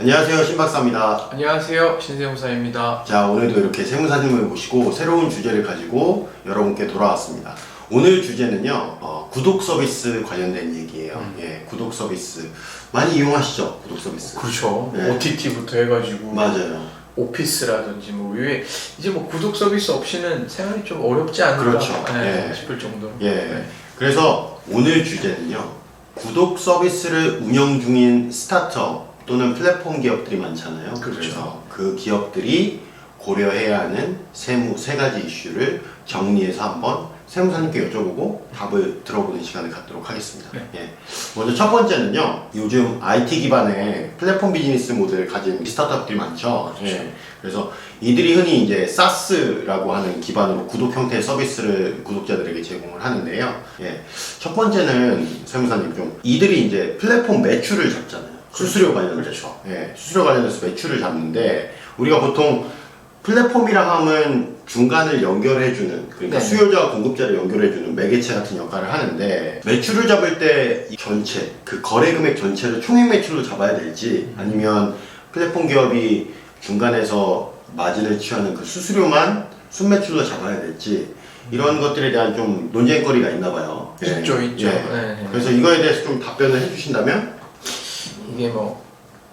안녕하세요, 신박사입니다. 안녕하세요, 신세무사입니다. 자, 오늘도 이렇게 세무사님을 모시고 새로운 주제를 가지고 여러분께 돌아왔습니다. 오늘 주제는요, 구독 서비스 관련된 얘기예요. 예, 구독 서비스 많이 이용하시죠? 구독 서비스. 그렇죠. 네. OTT부터 해가지고 맞아요. 오피스라든지 뭐 위에 이제 뭐 구독 서비스 없이는 생활이 좀 어렵지 않을까 그렇죠. 예. 싶을 정도로. 예. 네. 그래서 오늘 주제는요, 구독 서비스를 운영 중인 스타트업 또는 플랫폼 기업들이 많잖아요. 그렇죠. 그래서 그 기업들이 고려해야 하는 세무 세 가지 이슈를 정리해서 한번 세무사님께 여쭤보고 답을 들어보는 시간을 갖도록 하겠습니다. 네. 예. 먼저 첫 번째는요, 요즘 IT 기반의 플랫폼 비즈니스 모델을 가진 스타트업들이 많죠. 그렇죠. 예. 그래서 이들이 흔히 이제 SaaS라고 하는 기반으로 구독 형태의 서비스를 구독자들에게 제공을 하는데요. 예. 첫 번째는 세무사님 좀 이들이 이제 플랫폼 매출을 잡잖아요. 수수료 관련돼서. 그렇죠. 예. 수수료 관련돼서 매출을 잡는데 우리가 보통 플랫폼이라 하면 중간을 연결해주는, 그러니까 네. 수요자와 공급자를 연결해주는 매개체 같은 역할을 하는데, 매출을 잡을 때 이 전체, 그 거래 금액 전체를 총액 매출로 잡아야 될지, 아니면 플랫폼 기업이 중간에서 마진을 취하는 그 수수료만 순매출로 잡아야 될지, 이런 것들에 대한 좀 논쟁거리가 있나 봐요. 있죠, 있죠. 예. 네. 그래서 이거에 대해서 좀 답변을 해주신다면? 이게 뭐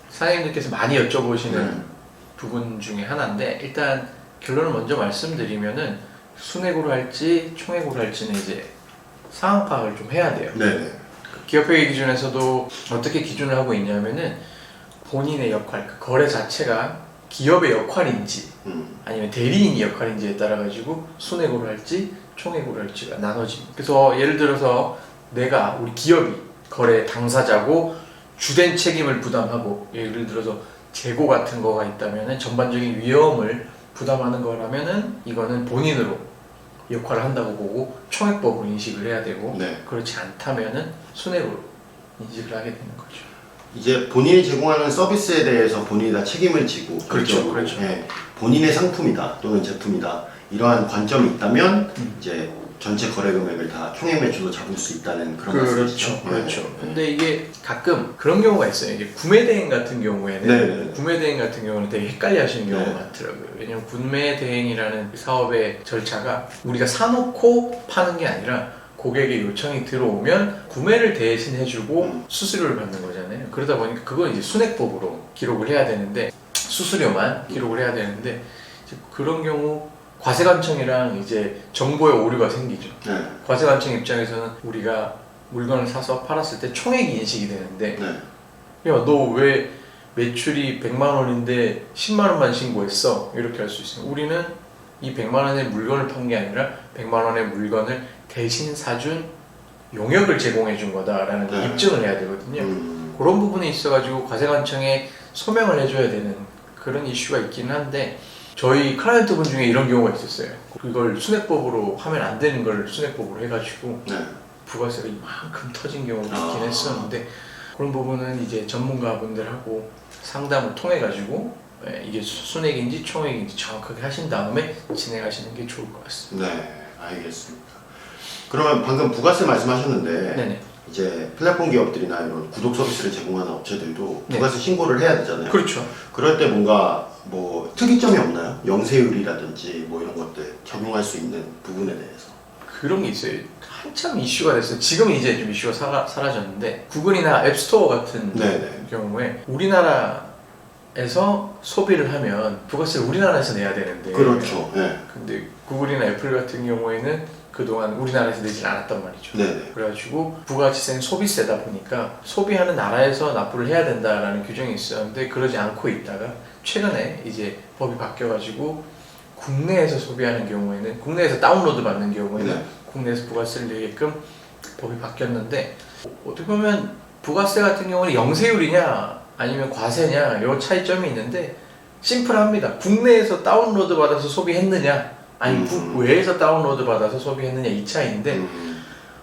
사장님들께서 많이 여쭤보시는 부분 중에 하나인데, 일단 결론을 먼저 말씀드리면은 순액으로 할지 총액으로 할지는 이제 상황 파악을 좀 해야 돼요. 네네. 기업회계 기준에서도 어떻게 기준을 하고 있냐면은 본인의 역할, 그 거래 자체가 기업의 역할인지 아니면 대리인의 역할인지에 따라 가지고 순액으로 할지 총액으로 할지가 나눠집니다. 그래서 예를 들어서 내가 우리 기업이 거래 당사자고 주된 책임을 부담하고, 예를 들어서 재고 같은 거가 있다면은 전반적인 위험을 부담하는 거라면은 이거는 본인으로 역할을 한다고 보고 총액법으로 인식을 해야 되고, 네. 그렇지 않다면은 순액으로 인식을 하게 되는 거죠. 이제 본인이 제공하는 서비스에 대해서 본인이 다 책임을 지고, 그렇죠, 결정으로, 그렇죠. 예, 본인의 상품이다 또는 제품이다 이러한 관점이 있다면 이제 전체 거래 금액을 다 총액 매출로 잡을 수 있다는 그런 말씀이시죠. 그렇죠. 예. 근데 이게 가끔 그런 경우가 있어요. 이제 구매 대행 같은 경우에는 네. 구매 대행 같은 경우는 되게 헷갈려 하시는 경우가 네. 많더라고요. 왜냐면 구매 대행이라는 사업의 절차가 우리가 사놓고 파는 게 아니라 고객의 요청이 들어오면 구매를 대신 해주고 수수료를 받는 거잖아요. 그러다 보니까 그건 이제 순액법으로 기록을 해야 되는데, 수수료만 기록을 해야 되는데, 이제 그런 경우 과세관청이랑 이제 정보의 오류가 생기죠. 네. 과세관청 입장에서는 우리가 물건을 사서 팔았을 때 총액이 인식이 되는데, 네. 야, 너 왜 매출이 100만 원인데 10만 원만 신고했어? 이렇게 할 수 있어요. 우리는 이 100만 원의 물건을 판 게 아니라 100만 원의 물건을 대신 사준 용역을 제공해 준 거다라는 네. 입증을 해야 되거든요. 그런 부분이 있어가지고 과세관청에 소명을 해줘야 되는 그런 이슈가 있기는 한데, 저희 클라이언트 분 중에 이런 경우가 있었어요. 그걸 순액법으로 하면 안 되는 걸 순액법으로 해가지고 네. 부가세가 이만큼 터진 경우도 있긴 했었는데, 그런 부분은 이제 전문가분들하고 상담을 통해 가지고 이게 순액인지 총액인지 정확하게 하신 다음에 진행하시는 게 좋을 것 같습니다. 네, 알겠습니다. 그러면 방금 부가세 말씀하셨는데, 네네. 이제 플랫폼 기업들이나 이런 구독 서비스를 제공하는 업체들도 네. 부가세 신고를 해야 되잖아요. 그렇죠. 그럴 때 뭔가 뭐 특이점이 없나요? 영세율이라든지 뭐 이런 것들 적용할 수 있는 부분에 대해서. 그런 게 있어요. 한참 이슈가 됐어요. 지금은 이제 좀 이슈가 사라졌는데, 구글이나 앱스토어 같은 네네. 경우에 우리나라에서 소비를 하면 부가세를 우리나라에서 내야 되는데, 그렇죠. 네. 근데 구글이나 애플 같은 경우에는 그동안 우리나라에서 내질 않았단 말이죠. 네네. 그래가지고 부가치세는 소비세다 보니까 소비하는 나라에서 납부를 해야 된다라는 규정이 있었는데, 그러지 않고 있다가 최근에 이제 법이 바뀌어가지고 국내에서 소비하는 경우에는, 국내에서 다운로드 받는 경우에는 네. 국내에서 부가세를 내게끔 법이 바뀌었는데, 어떻게 보면 부가세 같은 경우는 영세율이냐 아니면 과세냐 요 차이점이 있는데, 심플합니다. 국내에서 다운로드 받아서 소비했느냐 아니면 국외에서 다운로드 받아서 소비했느냐 이 차이인데,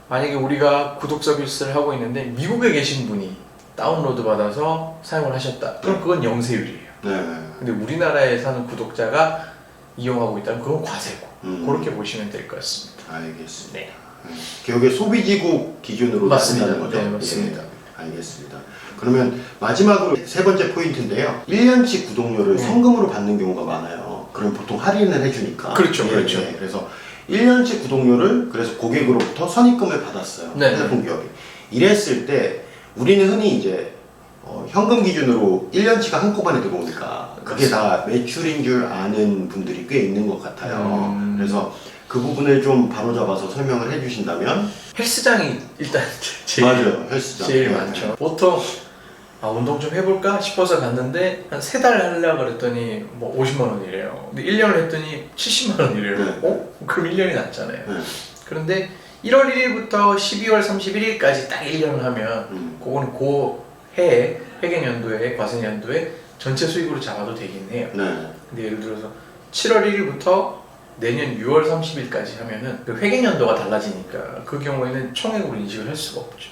만약에 우리가 구독 서비스를 하고 있는데 미국에 계신 분이 다운로드 받아서 사용을 하셨다, 그럼 그건 영세율이에요. 네. 근데 우리나라에 사는 구독자가 이용하고 있다면 그건 과세고, 그렇게 보시면 될 것 같습니다. 알겠습니다. 네. 기업의 소비지국 기준으로 맞습니다. 한다는 거죠? 네, 맞습니다. 예, 알겠습니다. 그러면 마지막으로 세 번째 포인트인데요. 1년치 구독료를 현금으로 받는 경우가 많아요. 그럼 보통 할인을 해주니까. 그렇죠, 그렇죠. 그래서 1년치 구독료를 그래서 고객으로부터 선입금을 받았어요. 네. 플랫폼 기업이. 이랬을 때 우리는 흔히 이제 현금 기준으로 1년치가 한꺼번에 들어오니까 그게 다 매출인 줄 아는 분들이 꽤 있는 것 같아요. 그래서 그 부분을 좀 바로잡아서 설명을 해주신다면. 헬스장이 일단 제일, 맞아요, 헬스장. 제일 네. 많죠. 보통 운동 좀 해볼까 싶어서 갔는데 한 3달 하려고 그랬더니 뭐 50만 원이래요. 근데 1년을 했더니 70만 원이래요. 네. 그럼 1년이 낫잖아요. 네. 그런데 1월 1일부터 12월 31일까지 딱 1년을 하면 그거는 그 해에 회계연도에 과세연도에 전체 수익으로 잡아도 되긴 해요. 네. 근데 예를 들어서 7월 1일부터 내년 6월 30일까지 하면은 그 회계연도가 달라지니까 그 경우에는 총액으로 인식을 할 수가 없죠.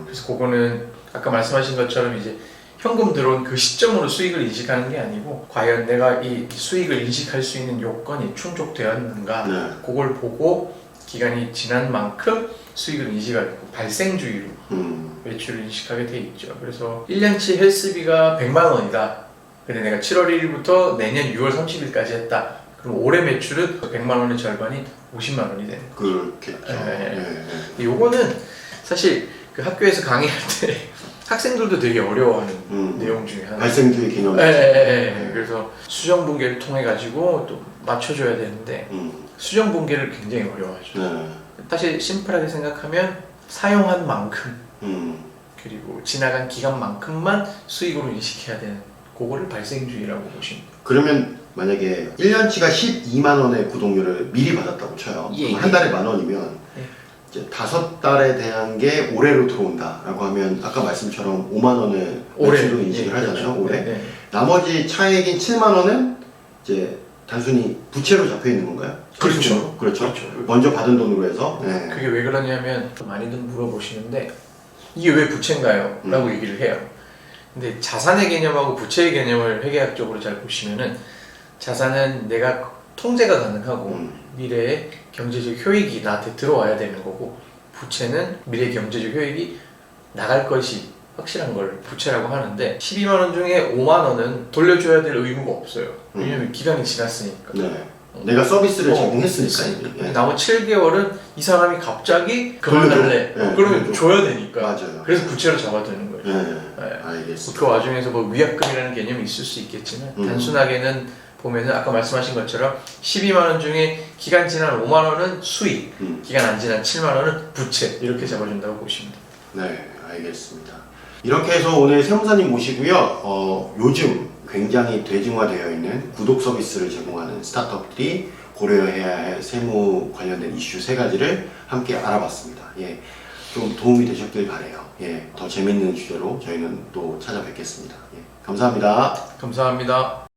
그래서 그거는 아까 말씀하신 것처럼 이제 현금 들어온 그 시점으로 수익을 인식하는 게 아니고 과연 내가 이 수익을 인식할 수 있는 요건이 충족되었는가 네. 그걸 보고 기간이 지난 만큼 수익을 인식하고 발생주의로 매출을 인식하게 돼 있죠. 그래서 1년치 헬스비가 100만 원이다. 근데 내가 7월 1일부터 내년 6월 30일까지 했다. 그럼 올해 매출은 100만 원의 절반이 50만 원이 되는 거죠. 그렇겠죠. 네. 요거는 사실 그 학교에서 강의할 때 학생들도 되게 어려워하는 내용 중에 하나. 발생주의 개념. 그래서 수정 분계를 통해 가지고 또 맞춰줘야 되는데 수정 분계를 굉장히 어려워하죠. 네. 사실 심플하게 생각하면 사용한 만큼 그리고 지나간 기간만큼만 수익으로 인식해야 되는 그거를 발생주의라고 보시면 돼요. 그러면 만약에 1년치가 12만 원의 구독료를 미리 받았다고 쳐요. 예, 그럼 한 달에 만 원이면 이제 5달에 대한 게 올해로 들어온다라고 하면 아까 말씀처럼 5만 원을 매출로 인식을 하잖아요. 그렇죠. 올해. 나머지 차액인 7만 원은 이제 단순히 부채로 잡혀 있는 건가요? 그렇죠. 그렇죠. 먼저 받은 돈으로 해서. 네. 그게 왜 그러냐면 많이들 물어보시는데 이게 왜 부채인가요? 라고 얘기를 해요. 근데 자산의 개념하고 부채의 개념을 회계학적으로 잘 보시면은 자산은 내가 통제가 가능하고 미래에 경제적 효익이 나한테 들어와야 되는 거고 부채는 미래 경제적 효익이 나갈 것이 확실한 걸 부채라고 하는데 12만 원 중에 5만 원은 돌려줘야 될 의무가 없어요. 왜냐면 기간이 지났으니까. 네. 내가 서비스를 제공했으니까. 근데 나머지 7개월은 이 사람이 갑자기 그만할래. 그러면 줘야 되니까. 맞아요. 그래서 부채로 잡아두는 거예요. 알겠습니다. 그 와중에서 뭐 위약금이라는 개념이 있을 수 있겠지만 단순하게는 보면은 아까 말씀하신 것처럼 12만 원 중에 기간 지난 5만 원은 수익, 기간 안 지난 7만 원은 부채 이렇게 잡아준다고 보시면 돼요. 네, 알겠습니다. 이렇게 해서 오늘 세무사님 모시고요. 요즘 굉장히 대중화되어 있는 구독 서비스를 제공하는 스타트업들이 고려해야 할 세무 관련된 이슈 3가지를 함께 알아봤습니다. 예, 좀 도움이 되셨길 바래요. 예, 더 재밌는 주제로 저희는 또 찾아뵙겠습니다. 예, 감사합니다. 감사합니다.